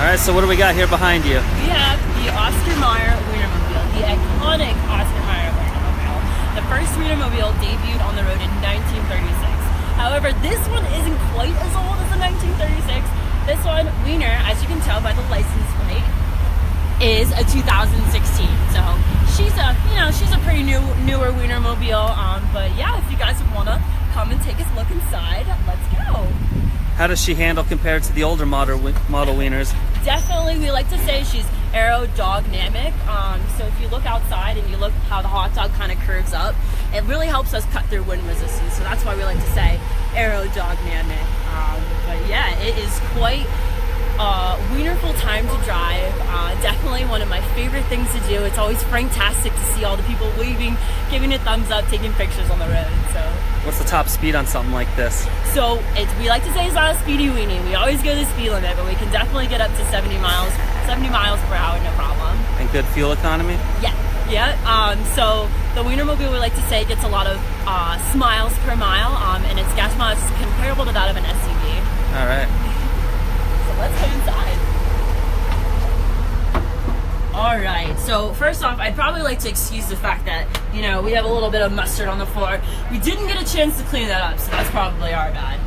Alright, so what do we got here behind you? We have the Oscar Mayer Wienermobile, the iconic Oscar Mayer Wienermobile. The first Wienermobile debuted on the road in 1936. However, this one isn't quite as old as the 1936. This one, Wiener, as you can tell by the license plate, is a 2016. So she's a pretty newer Wienermobile. But yeah, if you guys wanna come and take a look inside, let's go. How does she handle compared to the older model Wieners? Definitely, we like to say she's aerodynamic. So if you look outside and you look how the hot dog kind of curves up, it really helps us cut through wind resistance. So that's why we like to say aerodynamic. But yeah, it is quite wonderful time to drive. Definitely one of my favorite things to do. It's always fantastic to see all the people waving, giving a thumbs up, taking pictures on the road. So what's the top speed on something like this? So we like to say it's not a speedy weenie. We always go the speed limit, but we can definitely get up to 70 miles per hour, no problem. And good fuel economy? Yeah. So the Wienermobile, we like to say, gets a lot of miles per mile, and its gas mileage is comparable to that of an SUV. All right. So let's go inside. All right, so first off, I'd probably like to excuse the fact that, we have a little bit of mustard on the floor. We didn't get a chance to clean that up, so that's probably our bad.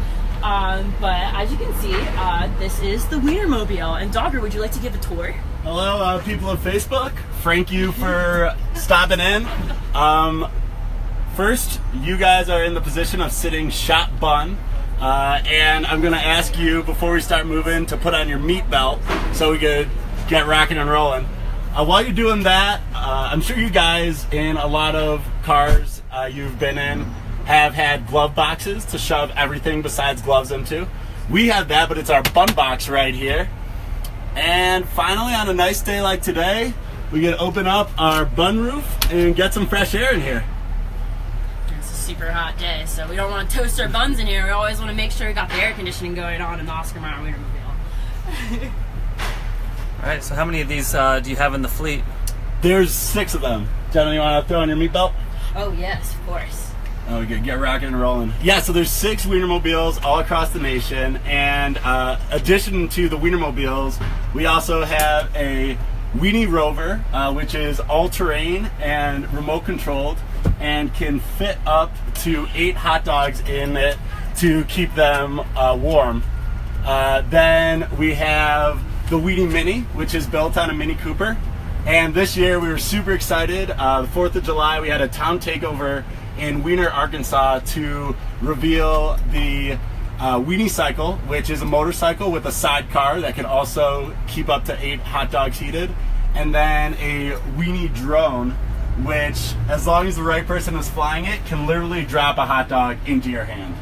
But as you can see, this is the Wienermobile. And Dogger, would you like to give a tour? Hello, people of Facebook. Thank you for stopping in. First, you guys are in the position of sitting shot bun. And I'm gonna ask you, before we start moving, to put on your meat belt so we could get rocking and rolling. While you're doing that, I'm sure you guys in a lot of cars you've been in have had glove boxes to shove everything besides gloves into. We have that, but it's our bun box right here. And finally, on a nice day like today, we get to open up our bun roof and get some fresh air in here. It's a super hot day, so we don't want to toast our buns in here. We always want to make sure we got the air conditioning going on in the Oscar Mayer Wienermobile. All right, so how many of these do you have in the fleet? There's 6 of them. Gentlemen, you want to throw on your meat belt? Oh, yes, of course. Oh, good. Get rocking and rolling. Yeah, so there's 6 Wienermobiles all across the nation, and addition to the Wienermobiles, we also have a Weenie Rover, which is all-terrain and remote-controlled, and can fit up to 8 hot dogs in it to keep them warm. Then we have the Weenie Mini, which is built on a Mini Cooper. And this year we were super excited. The 4th of July, we had a town takeover in Wiener, Arkansas to reveal the Weenie Cycle, which is a motorcycle with a sidecar that can also keep up to 8 hot dogs heated. And then a Weenie Drone, which, as long as the right person is flying it, can literally drop a hot dog into your hand.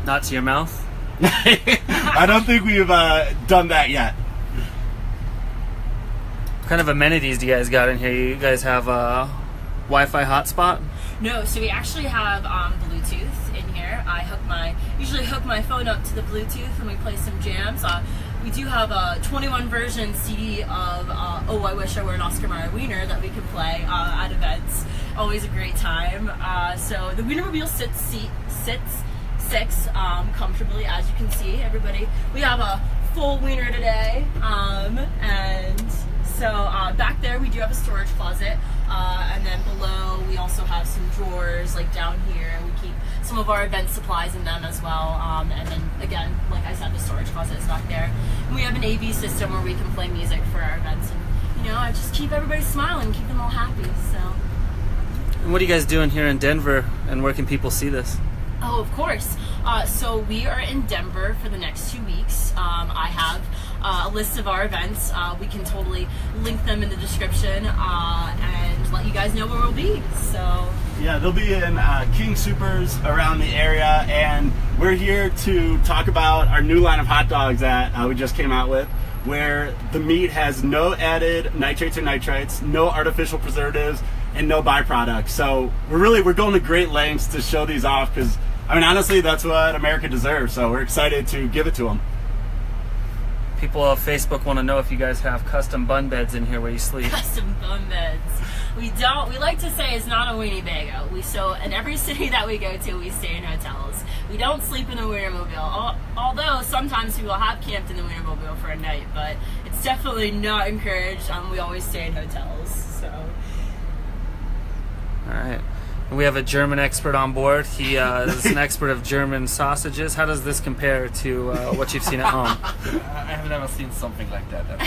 Not to your mouth? I don't think we've done that yet. What kind of amenities do you guys got in here? You guys have a Wi-Fi hotspot? No, so we actually have Bluetooth in here. I usually hook my phone up to the Bluetooth and we play some jams. We do have a 21 version CD of Oh I Wish I Were an Oscar Mayer Wiener that we can play at events. Always a great time. So the Wienermobile sits 6 comfortably, as you can see, everybody. We have a full wiener today, and so back there we do have a storage closet, and then below we also have some drawers like down here, and we keep some of our event supplies in them as well, and then again, like I said, the storage closet is back there. And we have an AV system where we can play music for our events, and I just keep everybody smiling, keep them all happy. So And what are you guys doing here in Denver, and where can people see this? Oh, of course. So we are in Denver for the next 2 weeks. I have a list of our events. We can totally link them in the description and let you guys know where we'll be. So yeah, they'll be in King Supers around the area, and we're here to talk about our new line of hot dogs that we just came out with, where the meat has no added nitrates or nitrites, no artificial preservatives, and no byproducts. So we're going to great lengths to show these off, because honestly, that's what America deserves. So we're excited to give it to them. People on Facebook want to know if you guys have custom bun beds in here where you sleep. Custom bun beds. We don't. We like to say it's not a weenie bagel. So in every city that we go to, we stay in hotels. We don't sleep in the Wienermobile, although sometimes we will have camped in the Wienermobile for a night, but it's definitely not encouraged. We always stay in hotels, so. All right. We have a German expert on board. He is an expert of German sausages. How does this compare to what you've seen at home? I have never seen something like that, to be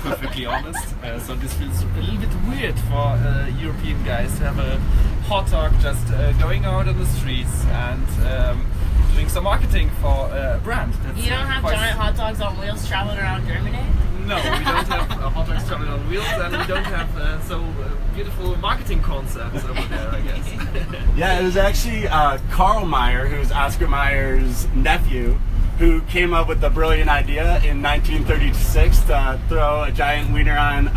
perfectly honest. So this feels a little bit weird for European guys to have a hot dog just going out on the streets and doing some marketing for a brand. You don't have giant hot dogs on wheels traveling around Germany? No, we don't have hot dogs traveling on wheels, and we don't have so beautiful marketing concepts over there, I guess. Yeah, it was actually Carl Meyer, who's Oscar Mayer's nephew, who came up with the brilliant idea in 1936 to throw a giant wiener on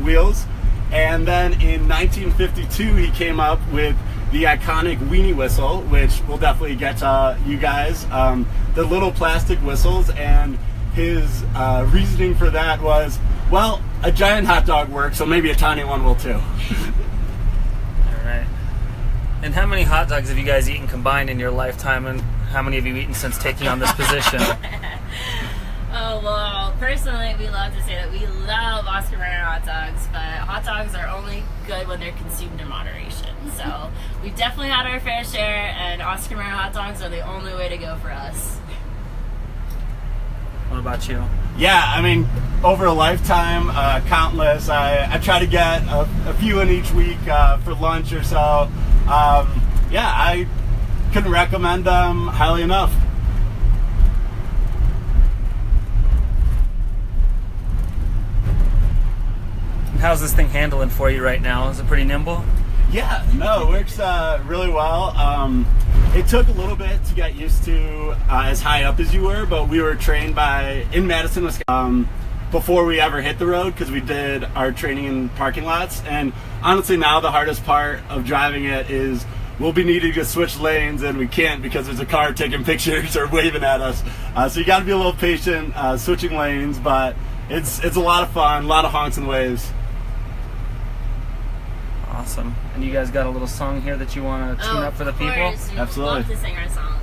wheels. And then in 1952, he came up with the iconic weenie whistle, which we'll definitely get to you guys. The little plastic whistles, and his reasoning for that was, well, a giant hot dog works, so maybe a tiny one will too. All right. And how many hot dogs have you guys eaten combined in your lifetime, and how many have you eaten since taking on this position? Oh, well, personally, we love to say that we love Oscar Mayer hot dogs, but hot dogs are only good when they're consumed in moderation. So we've definitely had our fair share, and Oscar Mayer hot dogs are the only way to go for us. What about you? Yeah, I mean, over a lifetime, countless. I try to get a few in each week for lunch or so. Yeah, I couldn't recommend them highly enough. How's this thing handling for you right now? Is it pretty nimble? Yeah, no, it works really well. It took a little bit to get used to as high up as you were, but we were trained in Madison, Wisconsin, before we ever hit the road, because we did our training in parking lots. And honestly, now the hardest part of driving it is we'll be needing to switch lanes, and we can't because there's a car taking pictures or waving at us. So you got to be a little patient switching lanes, but it's a lot of fun, a lot of honks and waves. Awesome. And you guys got a little song here that you want to tune up for the people? Absolutely. Love to sing our song.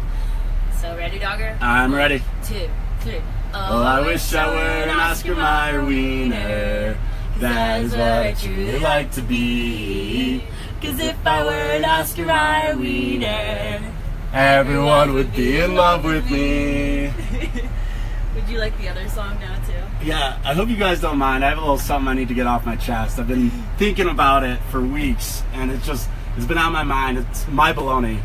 So ready, Dogger? I'm ready. 1, 2, 3. Oh, I wish I were an Oscar Mayer wiener. That is what I truly like to be. 'Cause if I were an Oscar Mayer wiener, everyone would be in love with me. Would you like the other song now too? Yeah, I hope you guys don't mind. I have a little something I need to get off my chest. I've been thinking about it for weeks, and it's been on my mind. It's My Baloney.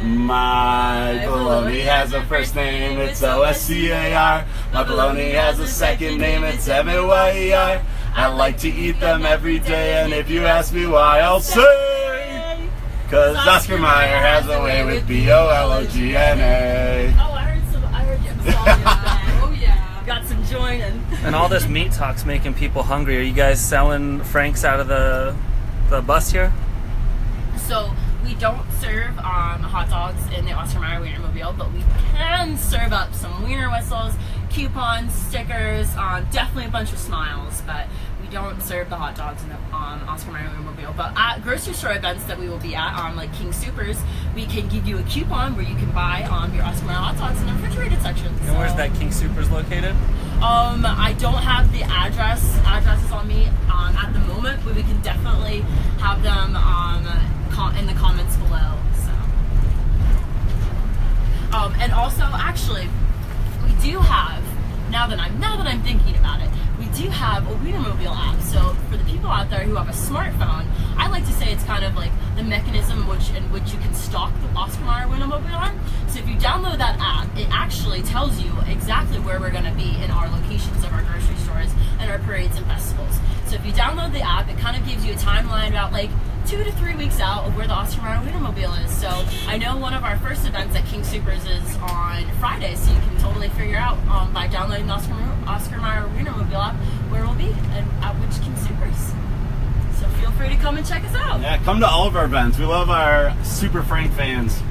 My baloney has a first name, it's O-S-C-A-R. My baloney has a second name, it's M-A-Y-E-R. I like to eat them every day, and if you ask me why, I'll say, 'cause Oscar Mayer has a way with B-O-L-O-G-N-A. Oh, I heard you. Oh yeah. Got some joining. And all this meat talk's making people hungry. Are you guys selling Franks out of the bus here? So we don't serve hot dogs in the Oscar Mayer Wienermobile, but we can serve up some wiener whistles, coupons, stickers, definitely a bunch of smiles, but we don't serve the hot dogs in the Oscar Mayer Wienermobile. But at grocery store events that we will be at, like King Supers, we can give you a coupon where you can buy your Oscar Mayer hot dogs in the refrigerated section. And where's that King Supers located? I don't have the addresses on me at the moment, but we can definitely have them in the comments below. So, and also, actually, we do have, now that I'm thinking about it, we do have a Wienermobile app. So for the people out there who have a smartphone, I like to say it's kind of like the mechanism in which you can stalk the Oscar Mayer Wienermobile on. So if you download that app, it actually tells you exactly where we're going to be in our locations of our grocery stores and our parades and festivals. So if you download the app, it kind of gives you a timeline about like 2 to 3 weeks out of where the Oscar Mayer Wienermobile is. So I know one of our first events at King Supers is on Friday, so you can totally figure out by downloading the Oscar Mayer Wienermobile app where we'll be and at which King Supers. So feel free to come and check us out. Yeah, come to all of our events. We love our Super Frank fans.